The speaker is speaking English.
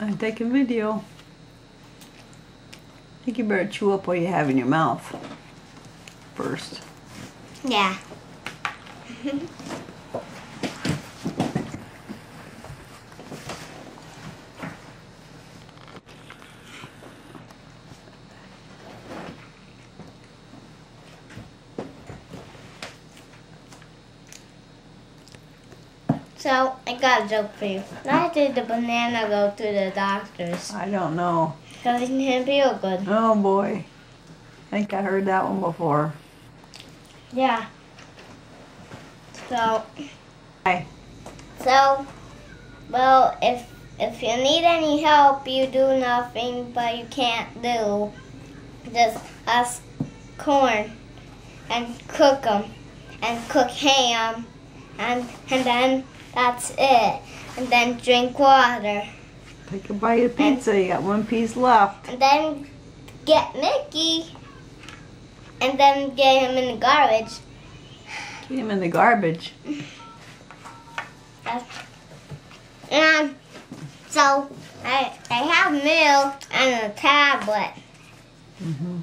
I'm taking video. I think you better chew up what you have in your mouth first. Yeah. So, I got a joke for you. Why did the banana go to the doctor's? I don't know. Because he didn't feel good. Oh boy. I think I heard that one before. Yeah. So. Hi. So, well, if you need any help, you do nothing, but you can't do. Just ask corn and cook them and cook ham and then that's it. And then drink water. Take a bite of pizza. You got one piece left. And then get Mickey. And then get him in the garbage. Get him in the garbage. And so I have milk and a tablet. Mm-hmm.